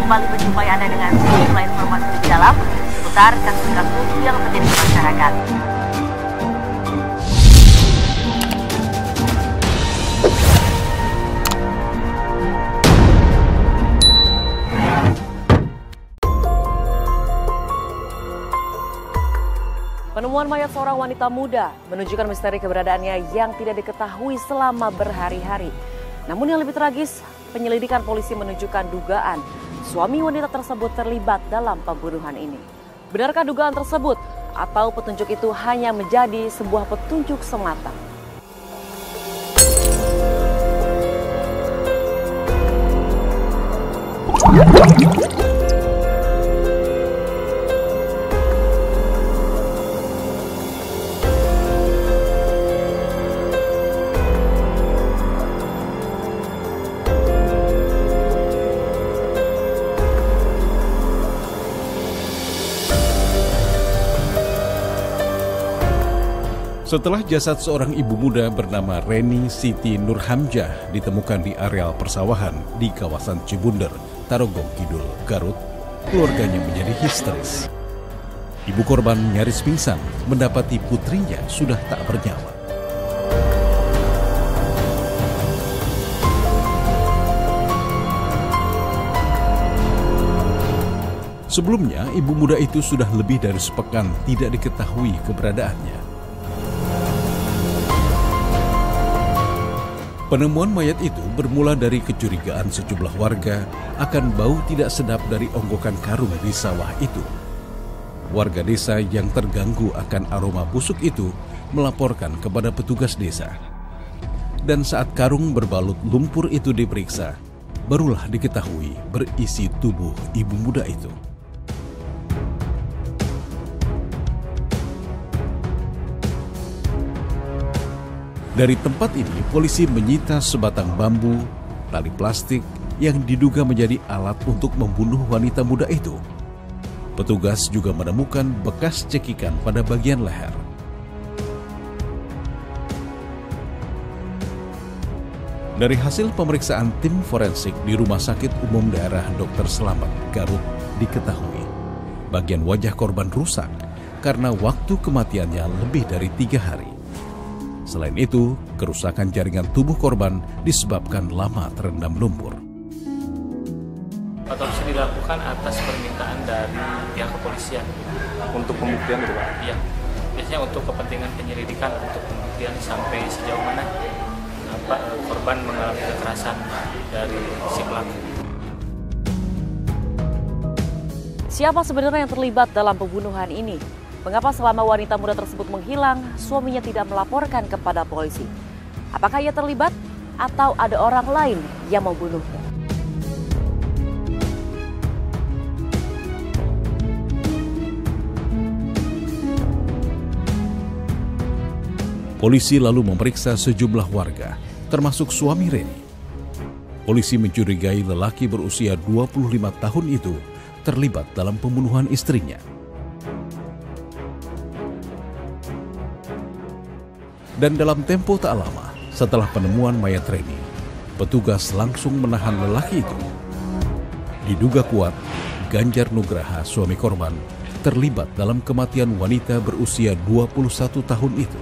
kembali menjumpai Anda dengan sejumlah informasi lebih dalam seputar kasus-kasus yang terjadi di masyarakat. Penemuan mayat seorang wanita muda menunjukkan misteri keberadaannya yang tidak diketahui selama berhari-hari. Namun yang lebih tragis, penyelidikan polisi menunjukkan dugaan suami wanita tersebut terlibat dalam pembunuhan ini. Benarkah dugaan tersebut atau petunjuk itu hanya menjadi sebuah petunjuk semata? Setelah jasad seorang ibu muda bernama Reni Siti Nurhamjah ditemukan di areal persawahan di kawasan Cibunder, Tarogong Kidul, Garut, keluarganya menjadi histeris. Ibu korban nyaris pingsan mendapati putrinya sudah tak bernyawa. Sebelumnya, ibu muda itu sudah lebih dari sepekan tidak diketahui keberadaannya. Penemuan mayat itu bermula dari kecurigaan sejumlah warga akan bau tidak sedap dari onggokan karung di sawah itu. Warga desa yang terganggu akan aroma busuk itu melaporkan kepada petugas desa. Dan saat karung berbalut lumpur itu diperiksa, barulah diketahui berisi tubuh ibu muda itu. Dari tempat ini, polisi menyita sebatang bambu, tali plastik yang diduga menjadi alat untuk membunuh wanita muda itu. Petugas juga menemukan bekas cekikan pada bagian leher. Dari hasil pemeriksaan tim forensik di Rumah Sakit Umum Daerah Dr. Slamet, Garut, diketahui bagian wajah korban rusak karena waktu kematiannya lebih dari 3 hari. Selain itu, kerusakan jaringan tubuh korban disebabkan lama terendam lumpur. Otopsi dilakukan atas permintaan dari pihak kepolisian. Untuk pembuktian itu, Pak? Iya, biasanya untuk kepentingan penyelidikan, untuk pembuktian sampai sejauh mana korban mengalami kekerasan dari si pelaku. Siapa sebenarnya yang terlibat dalam pembunuhan ini? Mengapa selama wanita muda tersebut menghilang, suaminya tidak melaporkan kepada polisi? Apakah ia terlibat atau ada orang lain yang membunuhnya? Polisi lalu memeriksa sejumlah warga, termasuk suami Reni. Polisi mencurigai lelaki berusia 25 tahun itu terlibat dalam pembunuhan istrinya. Dan dalam tempo tak lama, setelah penemuan mayat Reni, petugas langsung menahan lelaki itu. Diduga kuat, Ganjar Nugraha, suami korban, terlibat dalam kematian wanita berusia 21 tahun itu.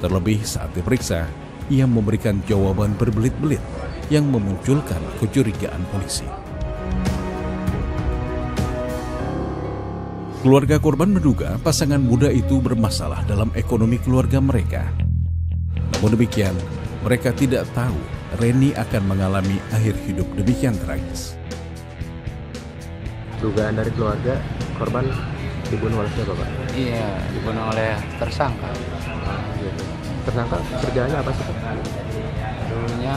Terlebih saat diperiksa, ia memberikan jawaban berbelit-belit yang memunculkan kecurigaan polisi. Keluarga korban menduga pasangan muda itu bermasalah dalam ekonomi keluarga mereka. Namun demikian, mereka tidak tahu Reni akan mengalami akhir hidup demikian tragis. Dugaan dari keluarga, korban dibunuh oleh siapa, Pak? Iya, dibunuh oleh tersangka. Gitu. Tersangka kerjaannya apa sih, Pak? Dulunya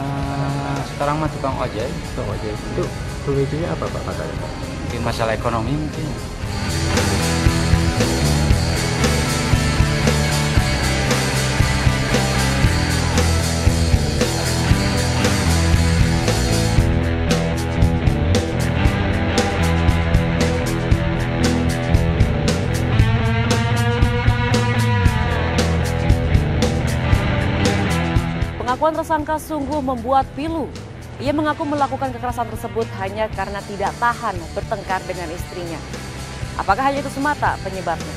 sekarang mah tukang ojek. Tukang ojek. Itu pemicunya apa, Pak, katanya? Mungkin masalah ekonomi mungkin. Pengakuan tersangka sungguh membuat pilu. Ia mengaku melakukan kekerasan tersebut hanya karena tidak tahan bertengkar dengan istrinya. Apakah hanya itu semata penyebabnya?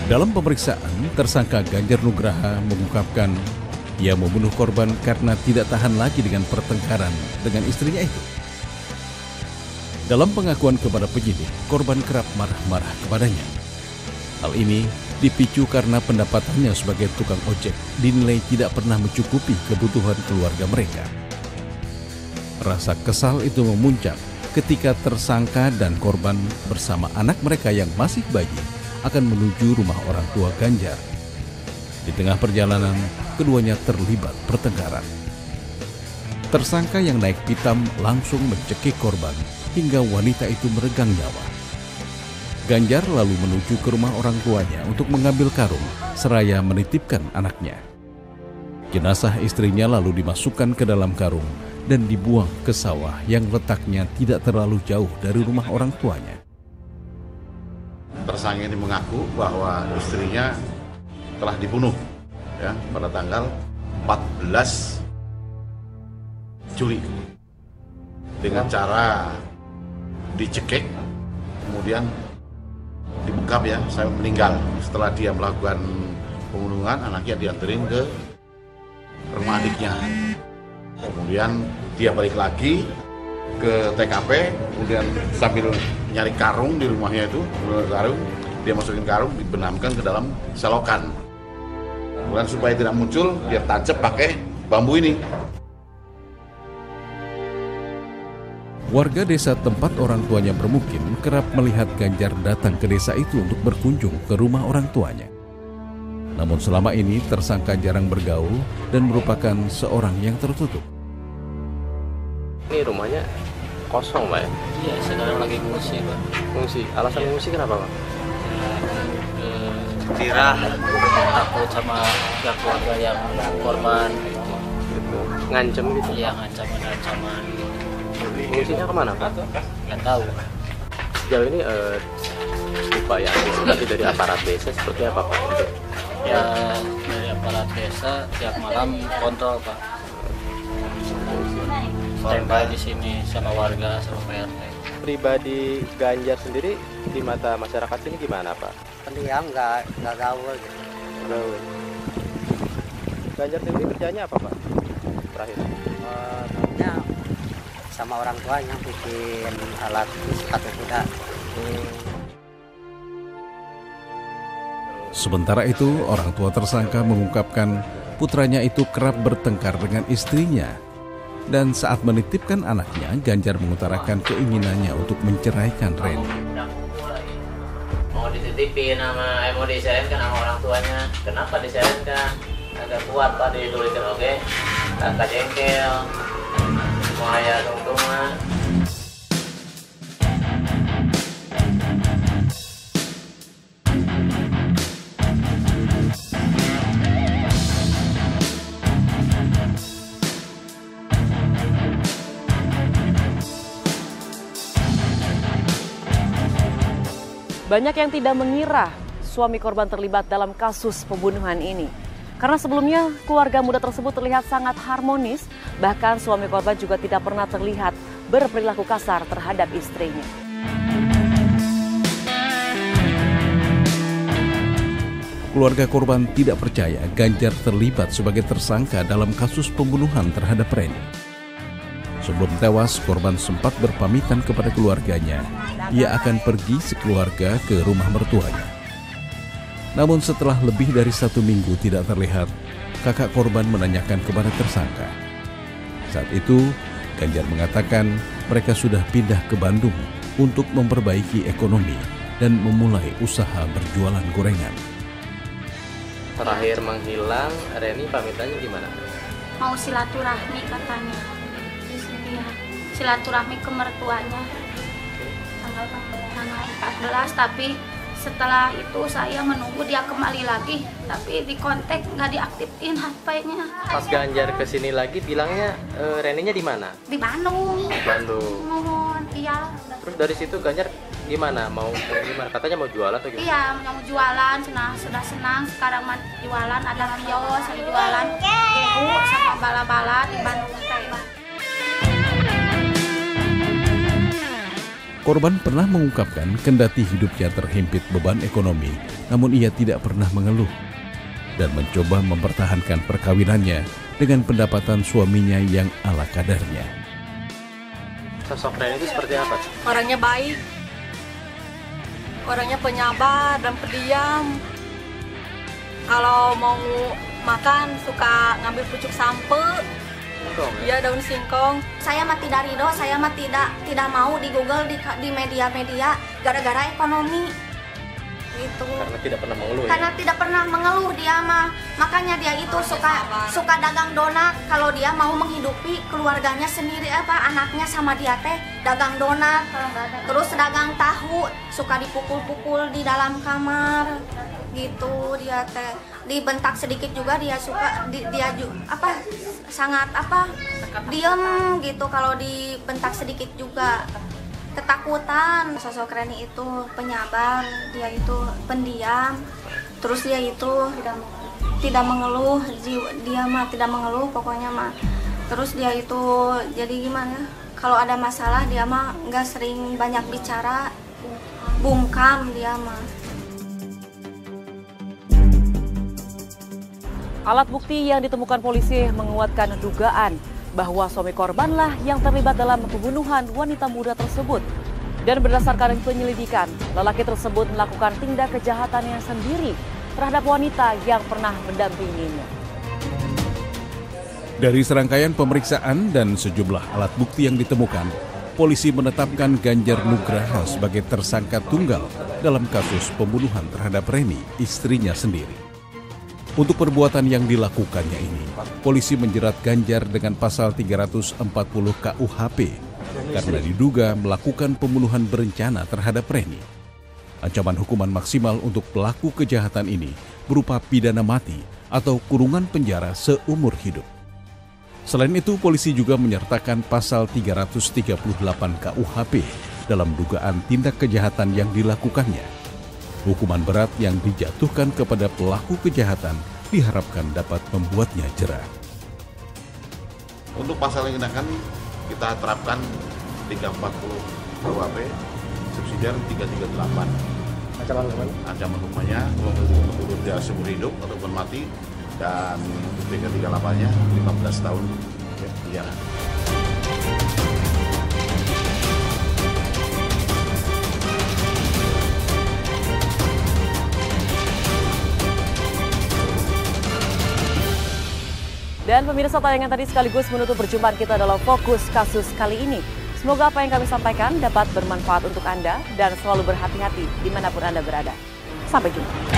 Dalam pemeriksaan, tersangka Ganjar Nugraha mengungkapkan ia membunuh korban karena tidak tahan lagi dengan pertengkaran dengan istrinya itu. Dalam pengakuan kepada penyidik, korban kerap marah-marah kepadanya. Hal ini dipicu karena pendapatannya sebagai tukang ojek dinilai tidak pernah mencukupi kebutuhan keluarga mereka. Rasa kesal itu memuncak ketika tersangka dan korban bersama anak mereka yang masih bayi akan menuju rumah orang tua Ganjar. Di tengah perjalanan, keduanya terlibat pertengkaran. Tersangka yang naik pitam langsung mencekik korban hingga wanita itu meregang nyawa. Ganjar lalu menuju ke rumah orang tuanya untuk mengambil karung seraya menitipkan anaknya. Jenazah istrinya lalu dimasukkan ke dalam karung dan dibuang ke sawah yang letaknya tidak terlalu jauh dari rumah orang tuanya. Tersangka ini mengaku bahwa istrinya telah dibunuh ya pada tanggal 14 Juli dengan cara dicekik, kemudian dibekap ya sampai meninggal. Setelah dia melakukan pembunuhan, anaknya dianterin ke rumah adiknya. Kemudian dia balik lagi ke TKP, kemudian sambil nyari karung di rumahnya itu, dia masukin karung, dibenamkan ke dalam selokan. Kemudian supaya tidak muncul, dia tancap pakai bambu ini. Warga desa tempat orang tuanya bermukim kerap melihat Ganjar datang ke desa itu untuk berkunjung ke rumah orang tuanya. Namun selama ini tersangka jarang bergaul dan merupakan seorang yang tertutup. Ini rumahnya kosong, Pak ya? Iya, sekarang lagi ngungsi, Pak. Ngungsi. Alasan ngungsi kenapa, Pak? Tirah, takut sama pihak keluarga yang korban gitu. Ngancem gitu? Iya, ancaman. Ngungsinya kemana, Pak? Nggak tahu. Sejauh ini upaya antisipasi dari aparat desa seperti apa, Pak? Ya, dari aparat desa tiap malam kontrol, Pak. Standby di sini sama warga, sama PRT. Pribadi Ganjar sendiri di mata masyarakat sini gimana, Pak? Pendiam, nggak gaul gitu. Gaul. Ganjar sendiri kerjanya apa, Pak? Terakhir. Tahunya sama orang tuanya bikin alat sepatu kuda. Sementara itu, orang tua tersangka mengungkapkan putranya itu kerap bertengkar dengan istrinya. Dan saat menitipkan anaknya, Ganjar mengutarakan keinginannya untuk menceraikan Reni. Mau dititipin mau disarankan sama orang tuanya. Kenapa disarankan? Agak kuat Pak dituliskan, oke? Kakak jengkel, semua ayah tungtungan. Banyak yang tidak mengira suami korban terlibat dalam kasus pembunuhan ini. Karena sebelumnya keluarga muda tersebut terlihat sangat harmonis, bahkan suami korban juga tidak pernah terlihat berperilaku kasar terhadap istrinya. Keluarga korban tidak percaya Ganjar terlibat sebagai tersangka dalam kasus pembunuhan terhadap Reni. Sebelum tewas, korban sempat berpamitan kepada keluarganya. Ia akan pergi sekeluarga ke rumah mertuanya. Namun setelah lebih dari 1 minggu tidak terlihat, kakak korban menanyakan kepada tersangka. Saat itu, Ganjar mengatakan mereka sudah pindah ke Bandung untuk memperbaiki ekonomi dan memulai usaha berjualan gorengan. Terakhir menghilang, Reni pamitannya gimana? Mau silaturahmi katanya. Ya, silaturahmi ke mertuanya tanggal 14, tapi Setelah itu saya menunggu dia kembali lagi, tapi di kontak nggak diaktifin HP-nya. Pas Ganjar kesini lagi bilangnya Reninya di mana? Di Bandung. Bandung. Mohon, iya. Terus dari situ Ganjar gimana? Mau gimana? Katanya mau jualan atau gimana? Iya, mau jualan, sudah senang. Sekarang mah jualan, ada kios, jualan gehu sama bala-bala di Bandung. Korban pernah mengungkapkan kendati hidupnya terhimpit beban ekonomi, namun ia tidak pernah mengeluh dan mencoba mempertahankan perkawinannya dengan pendapatan suaminya yang ala kadarnya. Sosok Reni itu seperti apa? Orangnya baik, orangnya penyabar dan pendiam. Kalau mau makan suka ngambil pucuk sampe. Iya, daun singkong. Saya mah tidak ridho, saya mah tidak mau di Google di media-media gara-gara ekonomi. Gitu. Karena tidak pernah mengeluh. Karena tidak pernah mengeluh dia mah. Makanya dia itu suka dagang donat. Kalau dia mau menghidupi keluarganya sendiri anaknya sama dia teh dagang donat. Terus dagang tahu, suka dipukul-pukul di dalam kamar. Gitu dia teh. Dibentak sedikit juga dia suka sangat diem gitu kalau dibentak sedikit juga. Ketakutan. Sosok Reni itu penyabar, dia itu pendiam, terus dia itu tidak mengeluh, dia mah tidak mengeluh pokoknya mah. Terus dia itu jadi gimana? Kalau ada masalah dia mah nggak sering banyak bicara, bungkam dia mah. Alat bukti yang ditemukan polisi menguatkan dugaan bahwa suami korbanlah yang terlibat dalam pembunuhan wanita muda tersebut. Dan berdasarkan penyelidikan, lelaki tersebut melakukan tindak kejahatannya sendiri terhadap wanita yang pernah mendampinginya. Dari serangkaian pemeriksaan dan sejumlah alat bukti yang ditemukan, polisi menetapkan Ganjar Nugraha sebagai tersangka tunggal dalam kasus pembunuhan terhadap Reni, istrinya sendiri. Untuk perbuatan yang dilakukannya ini, polisi menjerat Ganjar dengan pasal 340 KUHP karena diduga melakukan pembunuhan berencana terhadap Reni. Ancaman hukuman maksimal untuk pelaku kejahatan ini berupa pidana mati atau kurungan penjara seumur hidup. Selain itu, polisi juga menyertakan pasal 338 KUHP dalam dugaan tindak kejahatan yang dilakukannya. Hukuman berat yang dijatuhkan kepada pelaku kejahatan diharapkan dapat membuatnya jera. Untuk pasal yang dikenakan kita terapkan 340 KUHP, subsidiar 338. Ancaman hukumannya untuk penjara seumur hidup ataupun mati, dan 338-nya 15 tahun penjara. Dan pemirsa, tayangan tadi sekaligus menutup perjumpaan kita dalam Fokus Kasus kali ini. Semoga apa yang kami sampaikan dapat bermanfaat untuk Anda dan selalu berhati-hati dimanapun Anda berada. Sampai jumpa.